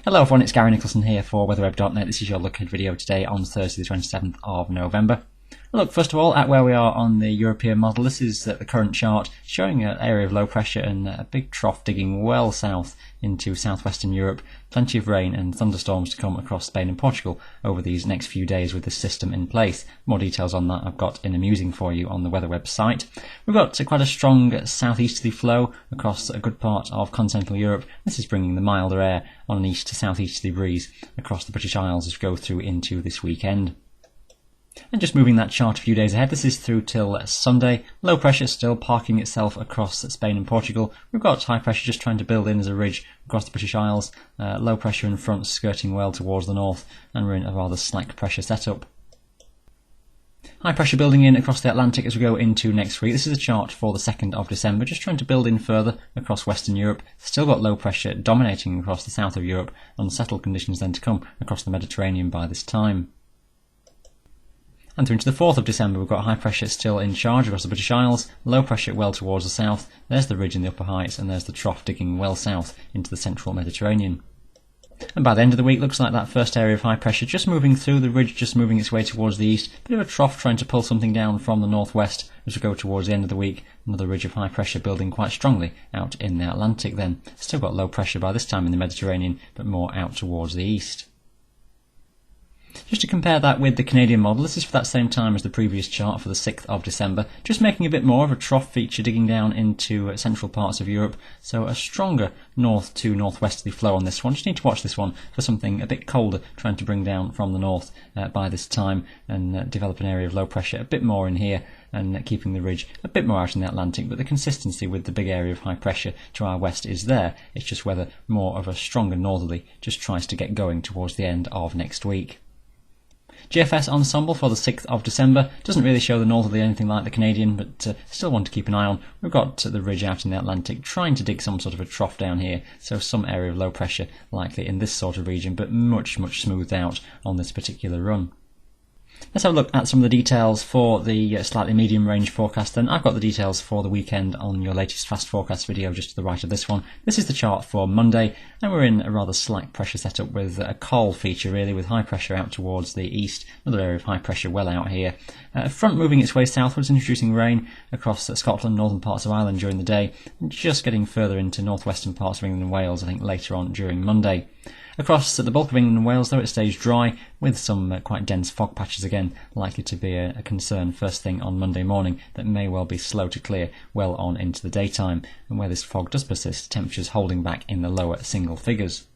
Hello everyone, it's Gary Nicholson here for weatherweb.net. This is your look ahead video today on Thursday the 27th of November. Look, first of all, at where we are on the European model. This is the current chart showing an area of low pressure and a big trough digging well south into southwestern Europe. Plenty of rain and thunderstorms to come across Spain and Portugal over these next few days with this system in place. More details on that I've got in a musing for you on the weather website. We've got quite a strong southeasterly flow across a good part of continental Europe. This is bringing the milder air on an east to southeasterly breeze across the British Isles as we go through into this weekend. And just moving that chart a few days ahead, this is through till Sunday. Low pressure still parking itself across Spain and Portugal. We've got high pressure just trying to build in as a ridge across the British Isles. Low pressure in front skirting well towards the north, and we're in a rather slack pressure setup. High pressure building in across the Atlantic as we go into next week. This is a chart for the 2nd of December, just trying to build in further across Western Europe. Still got low pressure dominating across the south of Europe, unsettled conditions then to come across the Mediterranean by this time. And through into the 4th of December, we've got high pressure still in charge across the British Isles, low pressure well towards the south. There's the ridge in the upper heights, and there's the trough digging well south into the central Mediterranean. And by the end of the week, looks like that first area of high pressure just moving through, the ridge just moving its way towards the east. Bit of a trough trying to pull something down from the northwest as we go towards the end of the week. Another ridge of high pressure building quite strongly out in the Atlantic then. Still got low pressure by this time in the Mediterranean, but more out towards the east. Just to compare that with the Canadian model, this is for that same time as the previous chart for the 6th of December, just making a bit more of a trough feature digging down into central parts of Europe, so a stronger north to northwesterly flow on this one. Just need to watch this one for something a bit colder trying to bring down from the north by this time and develop an area of low pressure a bit more in here and keeping the ridge a bit more out in the Atlantic, but the consistency with the big area of high pressure to our west is there. It's just whether more of a stronger northerly just tries to get going towards the end of next week. GFS ensemble for the 6th of December doesn't really show the northerly anything like the Canadian, but still one to keep an eye on. We've got the ridge out in the Atlantic trying to dig some sort of a trough down here, so some area of low pressure likely in this sort of region, but much smoothed out on this particular run. Let's have a look at some of the details for the slightly medium range forecast then. I've got the details for the weekend on your latest fast forecast video just to the right of this one. This is the chart for Monday, and we're in a rather slack pressure setup with a col feature really, with high pressure out towards the east, another area of high pressure well out here. Front moving its way southwards, introducing rain across Scotland, northern parts of Ireland during the day, and just getting further into northwestern parts of England and Wales I think later on during Monday. Across the bulk of England and Wales, though, it stays dry with some quite dense fog patches again, likely to be a concern first thing on Monday morning that may well be slow to clear well on into the daytime. And where this fog does persist, temperatures holding back in the lower single figures.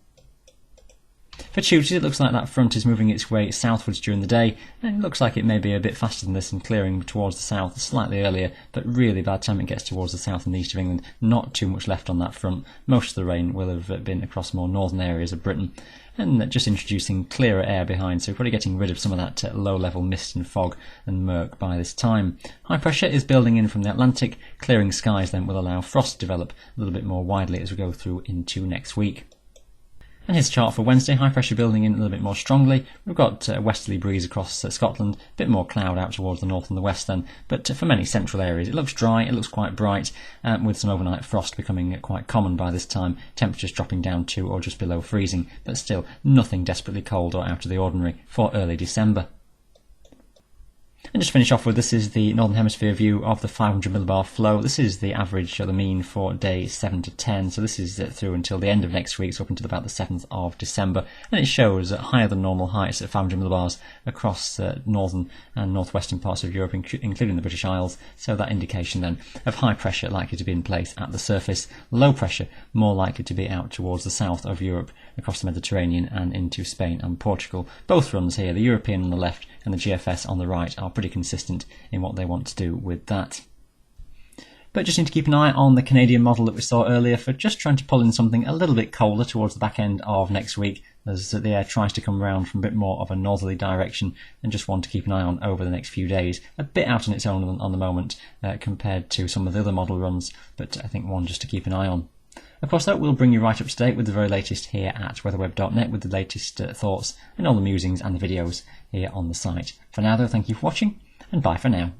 For Tuesday, it looks like that front is moving its way southwards during the day, and it looks like it may be a bit faster than this and clearing towards the south slightly earlier, but really by the time it gets towards the south and the east of England, not too much left on that front. Most of the rain will have been across more northern areas of Britain, and just introducing clearer air behind, so probably getting rid of some of that low-level mist and fog and murk by this time. High pressure is building in from the Atlantic. Clearing skies then will allow frost to develop a little bit more widely as we go through into next week. And here's the chart for Wednesday, high pressure building in a little bit more strongly. We've got a westerly breeze across Scotland, a bit more cloud out towards the north and the west then, but for many central areas it looks dry, it looks quite bright, with some overnight frost becoming quite common by this time, temperatures dropping down to or just below freezing, but still nothing desperately cold or out of the ordinary for early December. And just to finish off with, this is the Northern Hemisphere view of the 500 millibar flow. This is the average or the mean for days 7 to 10, so this is through until the end of next week, so up until about the 7th of December, and it shows higher than normal heights at 500 millibars across northern and northwestern parts of Europe, including the British Isles, so that indication then of high pressure likely to be in place at the surface, low pressure more likely to be out towards the south of Europe, across the Mediterranean and into Spain and Portugal. Both runs here, the European on the left and the GFS on the right, are pretty consistent in what they want to do with that. But just need to keep an eye on the Canadian model that we saw earlier for just trying to pull in something a little bit colder towards the back end of next week as the air tries to come around from a bit more of a northerly direction, and just one to keep an eye on over the next few days. A bit out on its own on the moment compared to some of the other model runs, but I think one just to keep an eye on. Of course, that will bring you right up to date with the very latest here at weatherweb.net with the latest thoughts and all the musings and the videos here on the site. For now though, thank you for watching, and bye for now.